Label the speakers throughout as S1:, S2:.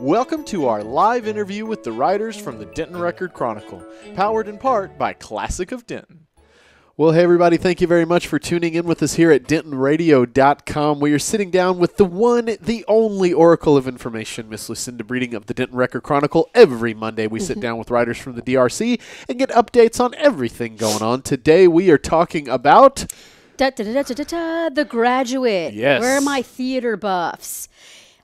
S1: Welcome to our live interview with the writers from the Denton Record-Chronicle, powered in part by Classic of Denton. Well, hey everybody, thank you very much for tuning in with us here at DentonRadio.com. We are sitting down with the one, the only oracle of information, Miss Lucinda Breeding of the Denton Record-Chronicle. Every Monday we sit down with writers from the DRC and get updates on everything going on. Today we are talking about...
S2: The Graduate.
S1: Yes.
S2: Where are my theater buffs?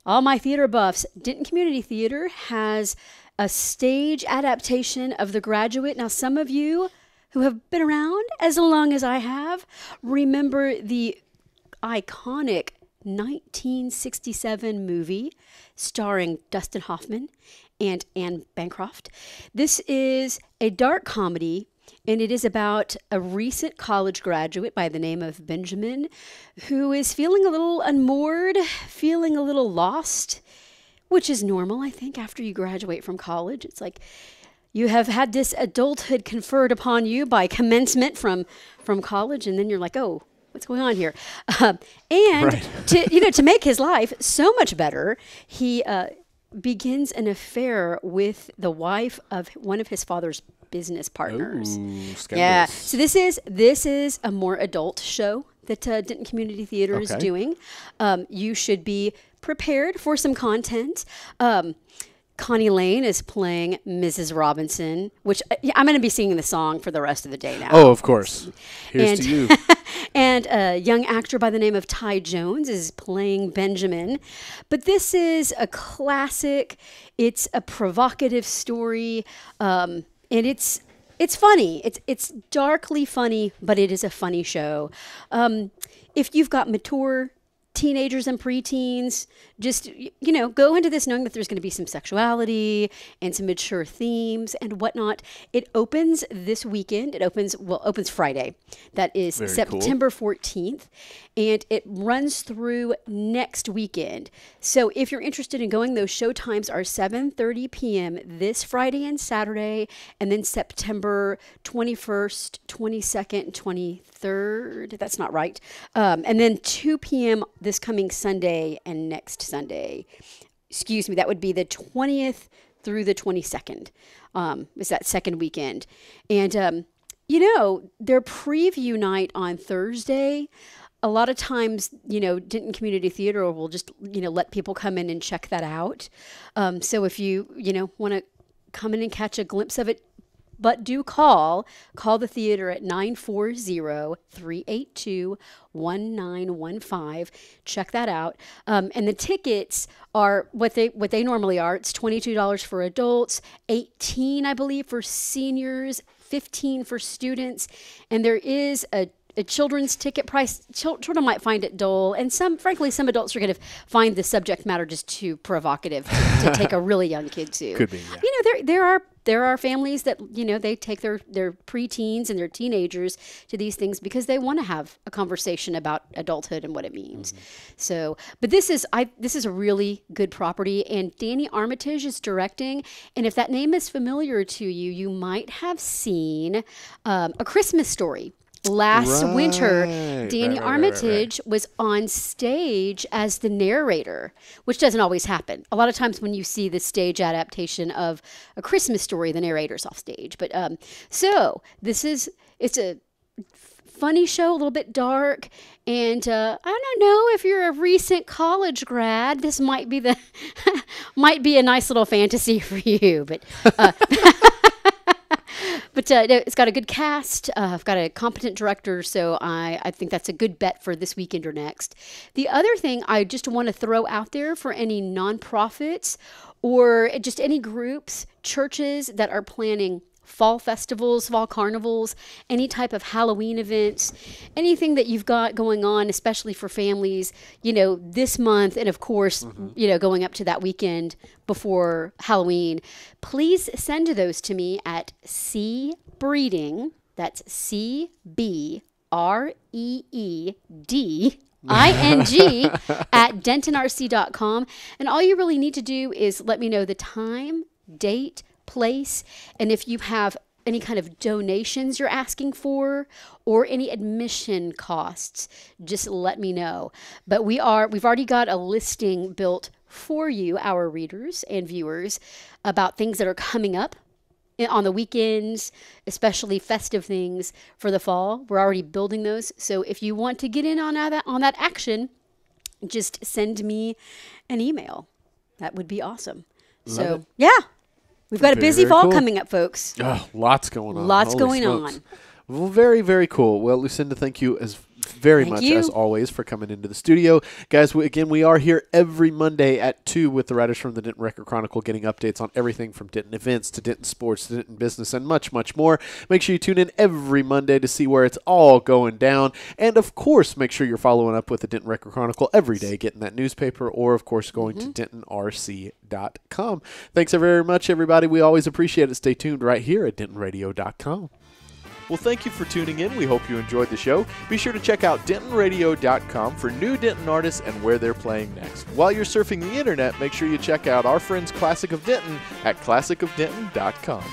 S2: All my theater buffs. Denton Community Theatre has a stage adaptation of The Graduate. Now, some of you who have been around as long as I have remember the iconic 1967 movie starring Dustin Hoffman and Anne Bancroft. This is a dark comedy, and it is about a recent college graduate by the name of Benjamin who is feeling a little unmoored, feeling a little lost, which is normal, I think, after you graduate from college. It's like you have had this adulthood conferred upon you by commencement from college, and then you're like, oh, what's going on here?
S1: Right.
S2: to make his life so much better, he begins an affair with the wife of one of his father's business partners.
S1: Ooh, scandalous.
S2: Yeah. So this is a more adult show that Denton Community Theatre is doing. You should be prepared for some content. Connie Lane is playing Mrs. Robinson, which I'm going to be singing the song for the rest of the day now.
S1: Oh, of course. Here's to you.
S2: And a young actor by the name of Ty Jones is playing Benjamin. But this is a classic. It's a provocative story. And it's funny. It's darkly funny, but it is a funny show. If you've got mature teenagers and preteens, just, go into this knowing that there's going to be some sexuality and some mature themes and whatnot. It opens this weekend. It opens Friday. That is
S1: Very
S2: September 14th. And it runs through next weekend. So if you're interested in going, those show times are 7:30 p.m. this Friday and Saturday, and then September 21st, 22nd, and 23rd. That's not right. And then 2 p.m. this coming Sunday and next Sunday. Excuse me, that would be the 20th through the 22nd. Is that second weekend. And, their preview night on Thursday, a lot of times, Denton Community Theatre will just, let people come in and check that out. So if you, want to come in and catch a glimpse of it, but do call the theater at 940-382-1915. Check that out. And the tickets are what they normally are. It's $22 for adults, $18, I believe, for seniors, $15 for students. And there is a children's ticket price. Children might find it dull, and some adults are going to find the subject matter just too provocative to take a really young kid to.
S1: Could be, yeah.
S2: There are families that, they take their preteens and their teenagers to these things because they want to have a conversation about adulthood and what it means. So, but this is a really good property, and Danny Armitage is directing. And if that name is familiar to you, you might have seen A Christmas Story. Last winter, Danny Armitage was on stage as the narrator, which doesn't always happen. A lot of times when you see the stage adaptation of A Christmas Story, the narrator's off stage. But so it's a funny show, a little bit dark, and I don't know if you're a recent college grad, this might be might be a nice little fantasy for you, but. But it's got a good cast. I've got a competent director, so I think that's a good bet for this weekend or next. The other thing I just want to throw out there for any nonprofits or just any groups, churches that are planning fall festivals, fall carnivals, any type of Halloween events, anything that you've got going on, especially for families, this month, and of course, going up to that weekend before Halloween, please send those to me at Breeding, that's CBREEDING at dentonrc.com. And all you really need to do is let me know the time, date, place, and if you have any kind of donations you're asking for or any admission costs, just let me know. But we've already got a listing built for you, our readers and viewers, about things that are coming up on the weekends, especially festive things for the fall. We're already building those. So if you want to get in on that action, just send me an email. That would be awesome.
S1: Love it.
S2: Yeah, we've got a busy fall
S1: cool.
S2: coming up, folks.
S1: Oh, lots going on.
S2: Lots
S1: Holy
S2: going
S1: smokes.
S2: on.
S1: Well, very, very cool. Well, Lucinda, thank you very
S2: Thank
S1: much,
S2: you.
S1: as always, for coming into the studio. Guys, we are here every Monday at 2 with the writers from the Denton Record-Chronicle, getting updates on everything from Denton events to Denton sports to Denton business and much, much more. Make sure you tune in every Monday to see where it's all going down. And, of course, make sure you're following up with the Denton Record-Chronicle every day, getting that newspaper, or, of course, going to DentonRC.com. Thanks very much, everybody. We always appreciate it. Stay tuned right here at DentonRadio.com. Well, thank you for tuning in. We hope you enjoyed the show. Be sure to check out DentonRadio.com for new Denton artists and where they're playing next. While you're surfing the internet, make sure you check out our friends Classic of Denton at ClassicofDenton.com.